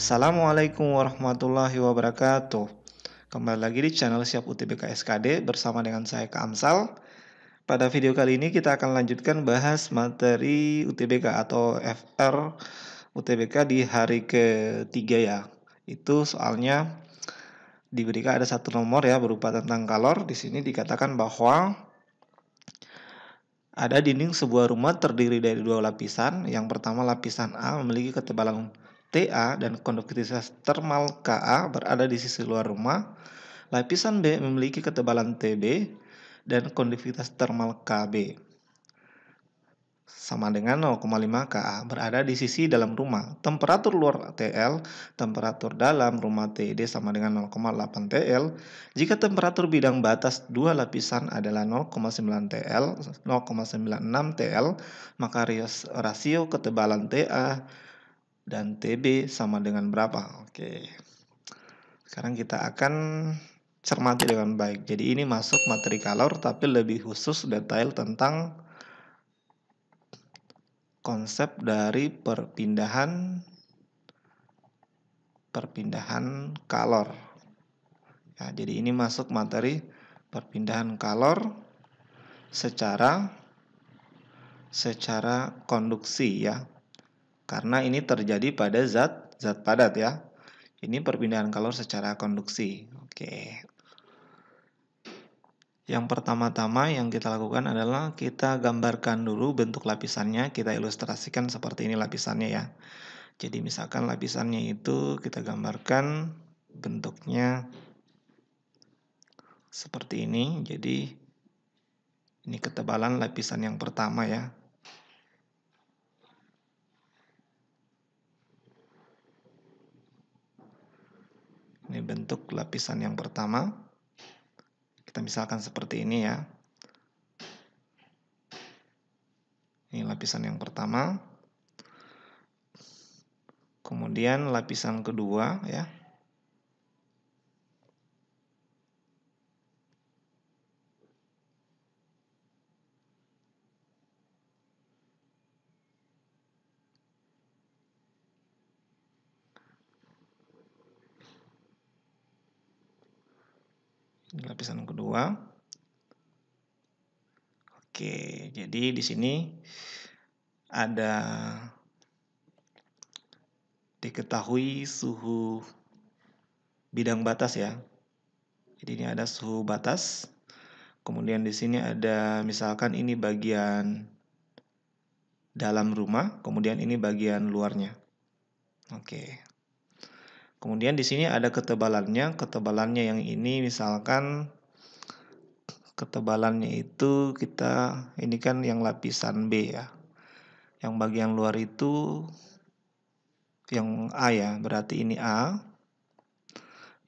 Assalamualaikum warahmatullahi wabarakatuh. Kembali lagi di channel Siap UTBK SKD bersama dengan saya Kak Amsal. Pada video kali ini kita akan lanjutkan bahas materi UTBK atau FR UTBK di hari ketiga ya. Itu soalnya diberikan ada satu nomor ya berupa tentang kalor. Di sini dikatakan bahwa ada dinding sebuah rumah terdiri dari dua lapisan. Yang pertama lapisan A memiliki ketebalan TA dan konduktivitas termal Ka berada di sisi luar rumah. Lapisan B memiliki ketebalan Tb dan konduktivitas termal Kb sama dengan 0,5 Ka berada di sisi dalam rumah. Temperatur luar TL, temperatur dalam rumah TD sama dengan 0,8 TL. Jika temperatur bidang batas dua lapisan adalah 0,9 TL, 0,96 TL, maka rasio ketebalan TA dan TB sama dengan berapa? Oke. Sekarang kita akan cermati dengan baik. Jadi ini masuk materi kalor tapi lebih khusus detail tentang konsep dari perpindahan kalor. Ya, jadi ini masuk materi perpindahan kalor secara konduksi ya. Karena ini terjadi pada zat padat ya. Ini perpindahan kalor secara konduksi. Oke. Yang pertama-tama yang kita lakukan adalah kita gambarkan dulu bentuk lapisannya, kita ilustrasikan seperti ini lapisannya ya. Jadi misalkan lapisannya itu kita gambarkan bentuknya seperti ini. Jadi ini ketebalan lapisan yang pertama ya. Ini bentuk lapisan yang pertama. Kita misalkan seperti ini ya. Ini lapisan yang pertama. Kemudian lapisan kedua ya. Ini lapisan kedua. Oke, jadi di sini ada diketahui suhu bidang batas ya. Jadi ini ada suhu batas. Kemudian di sini ada misalkan ini bagian dalam rumah, kemudian ini bagian luarnya. Oke. Kemudian di sini ada ketebalannya. Ketebalannya yang ini misalkan ketebalannya itu ini kan yang lapisan B ya. Yang bagian luar itu yang A ya, berarti ini A.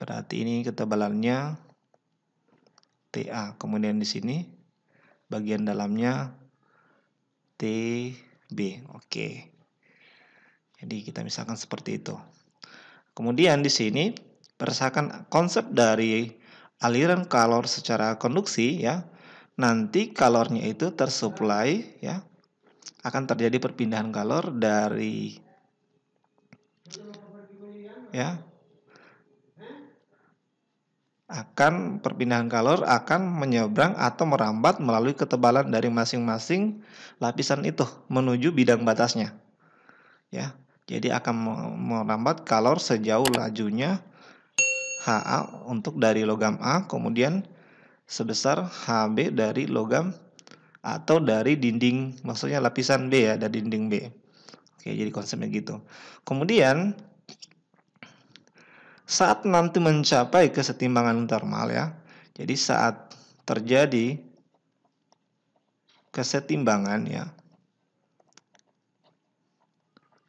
Berarti ini ketebalannya TA. Kemudian di sini bagian dalamnya TB. Oke. Jadi kita misalkan seperti itu. Kemudian di sini berdasarkan konsep dari aliran kalor secara konduksi ya. Nanti kalornya itu tersuplai ya. Akan terjadi perpindahan kalor dari ya. Perpindahan kalor akan menyeberang atau merambat melalui ketebalan dari masing-masing lapisan itu menuju bidang batasnya. Ya. Jadi akan merambat kalor sejauh lajunya Ha untuk dari logam A, kemudian sebesar Hb dari logam atau dari dinding, maksudnya lapisan B ya, dari dinding B. Oke, jadi konsepnya gitu. Kemudian saat nanti mencapai kesetimbangan termal ya. Jadi saat terjadi kesetimbangan ya.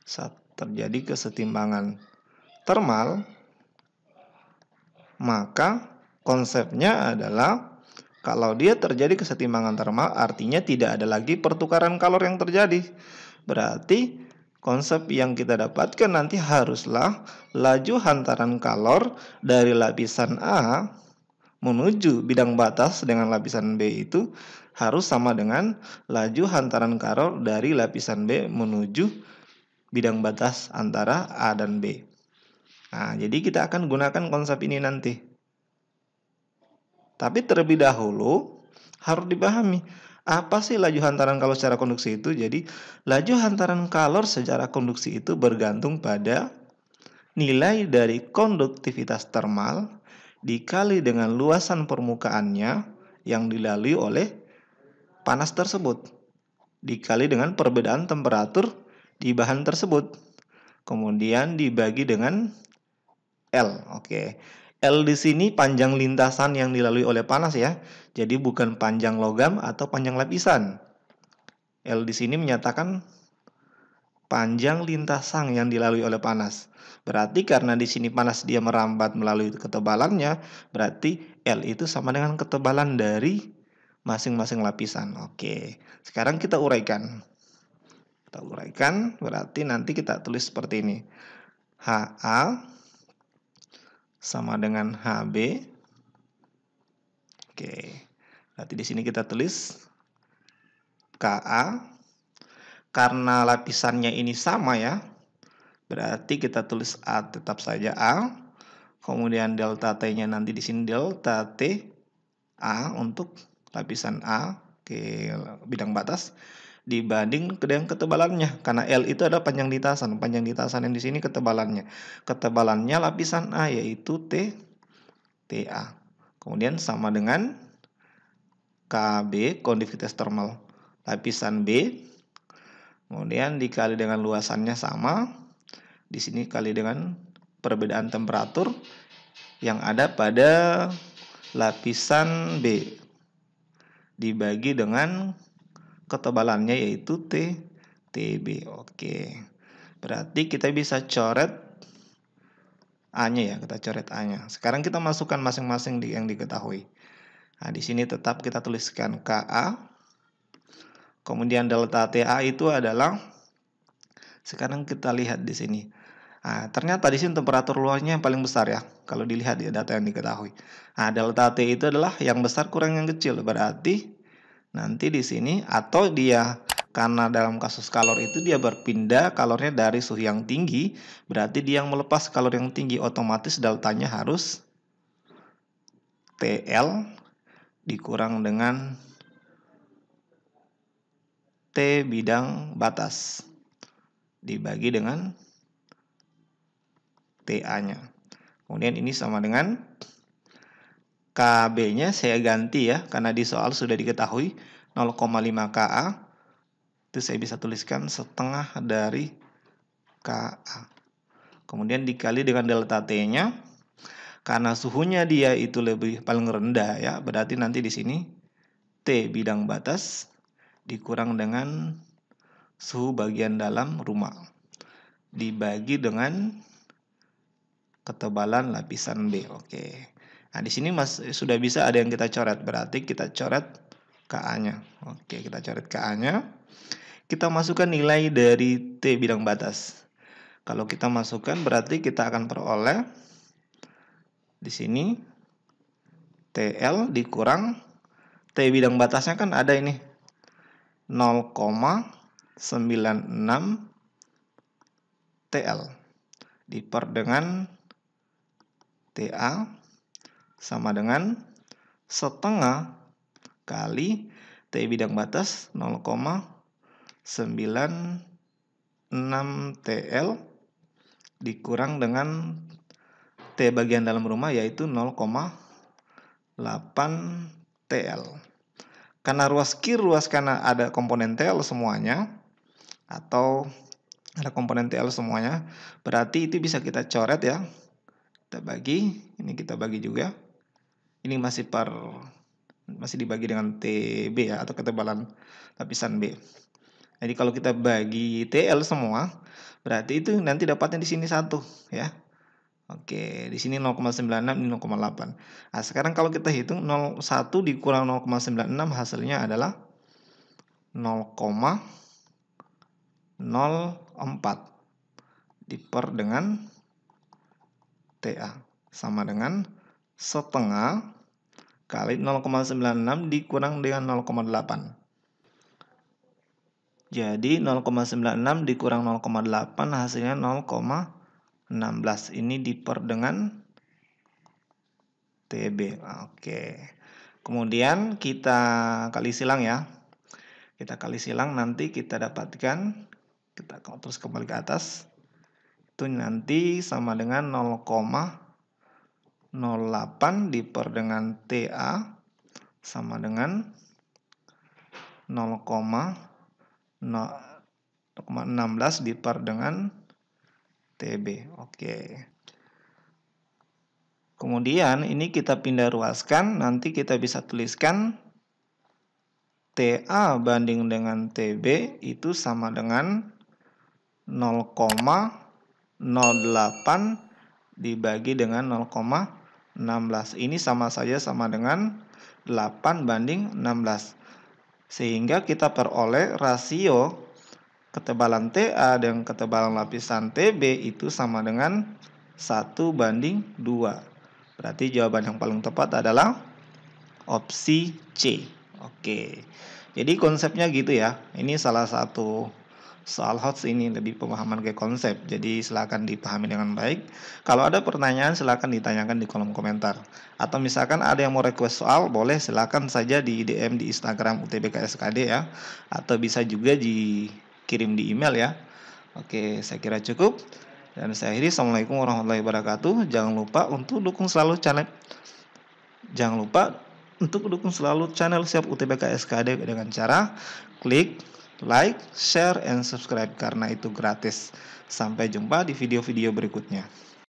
Saat terjadi kesetimbangan termal, maka konsepnya adalah kalau dia terjadi kesetimbangan termal artinya tidak ada lagi pertukaran kalor yang terjadi. Berarti konsep yang kita dapatkan nanti haruslah laju hantaran kalor dari lapisan A menuju bidang batas dengan lapisan B itu harus sama dengan laju hantaran kalor dari lapisan B menuju bidang batas antara A dan B. Nah, jadi kita akan gunakan konsep ini nanti. Tapi terlebih dahulu harus dipahami apa sih laju hantaran kalor secara konduksi itu. Jadi laju hantaran kalor secara konduksi itu bergantung pada nilai dari konduktivitas termal dikali dengan luasan permukaannya yang dilalui oleh panas tersebut dikali dengan perbedaan temperatur di bahan tersebut. Kemudian dibagi dengan L. Oke. L di sini panjang lintasan yang dilalui oleh panas ya. Jadi bukan panjang logam atau panjang lapisan. L di sini menyatakan panjang lintasan yang dilalui oleh panas. Berarti karena di sini panas dia merambat melalui ketebalannya, berarti L itu sama dengan ketebalan dari masing-masing lapisan. Oke. Sekarang kita uraikan. Kita uraikan, berarti nanti kita tulis seperti ini. HA sama dengan HB. Oke. Berarti di sini kita tulis Ka. Karena lapisannya ini sama ya. Berarti kita tulis A tetap saja A. Kemudian delta T-nya nanti di sini delta T A untuk lapisan A ke bidang batas dibanding dengan ketebalannya, karena L itu adalah panjang lintasan yang di sini ketebalannya lapisan A yaitu TA. Kemudian sama dengan KB konduktivitas termal lapisan B, kemudian dikali dengan luasannya sama, di sini kali dengan perbedaan temperatur yang ada pada lapisan B dibagi dengan ketebalannya yaitu TB. Oke. Berarti kita bisa coret A-nya ya, kita coret A-nya. Sekarang kita masukkan masing-masing yang diketahui. Nah, di sini tetap kita tuliskan Ka. Kemudian delta TA itu adalah, sekarang kita lihat di sini. Nah, ternyata di sini temperatur luarnya yang paling besar ya, kalau dilihat ya data yang diketahui. Nah, delta T itu adalah yang besar kurang yang kecil, berarti nanti di sini atau dia karena dalam kasus kalor itu dia berpindah kalornya dari suhu yang tinggi, berarti dia yang melepas kalor yang tinggi, otomatis deltanya harus TL dikurang dengan T bidang batas dibagi dengan TA-nya. Kemudian ini sama dengan KB-nya saya ganti ya, karena di soal sudah diketahui 0,5 Ka. Itu saya bisa tuliskan setengah dari Ka. Kemudian dikali dengan delta T-nya. Karena suhunya dia itu lebih paling rendah ya, berarti nanti di sini T bidang batas dikurang dengan suhu bagian dalam rumah dibagi dengan ketebalan lapisan B. Oke. Nah, di sini sudah bisa ada yang kita coret, berarti kita coret Ka-nya. Oke, kita coret Ka-nya. Kita masukkan nilai dari T bidang batas. Kalau kita masukkan berarti kita akan peroleh di sini TL dikurang T bidang batasnya kan ada ini 0,96 TL diper dengan TA sama dengan setengah kali T bidang batas 0,96 TL dikurang dengan T bagian dalam rumah yaitu 0,8 TL. Karena karena ada komponen TL semuanya atau ada komponen TL semuanya, berarti itu bisa kita coret ya. Kita bagi, ini kita bagi juga. Ini masih dibagi dengan TB ya, atau ketebalan lapisan B. Jadi kalau kita bagi TL semua, berarti itu nanti dapatnya di sini 1 ya. Oke, di sini 0,96, ini 0,8. Nah, sekarang kalau kita hitung 1 dikurang 0,96 hasilnya adalah 0,04 diper dengan TA sama dengan setengah kali 0,96 dikurang dengan 0,8. Jadi 0,96 dikurang 0,8 hasilnya 0,8 16 ini diper dengan TB. Oke. Kemudian kita kali silang ya. Kita kali silang, nanti kita dapatkan, kita terus kembali ke atas. Itu nanti sama dengan 0,08 diper dengan TA sama dengan 0,16 diper dengan TB. Oke. Kemudian ini kita pindah ruaskan, nanti kita bisa tuliskan TA banding dengan TB itu sama dengan 0,08 dibagi dengan 0,16. Ini sama saja sama dengan 8 banding 16. Sehingga kita peroleh rasio ketebalan TA dan ketebalan lapisan TB itu sama dengan 1 banding 2. Berarti jawaban yang paling tepat adalah opsi C. Oke. Jadi konsepnya gitu ya. Ini salah satu soal HOTS, ini lebih pemahaman ke konsep. Jadi silakan dipahami dengan baik. Kalau ada pertanyaan silakan ditanyakan di kolom komentar. Atau misalkan ada yang mau request soal, boleh silakan saja di DM di Instagram UTBK SKD ya. Atau bisa juga dikirim di email ya. Oke, saya kira cukup. Dan saya akhiri. Assalamualaikum warahmatullahi wabarakatuh. Jangan lupa untuk dukung selalu channel Siap UTBK SKD dengan cara klik like, share, and subscribe karena itu gratis. Sampai jumpa di video-video berikutnya.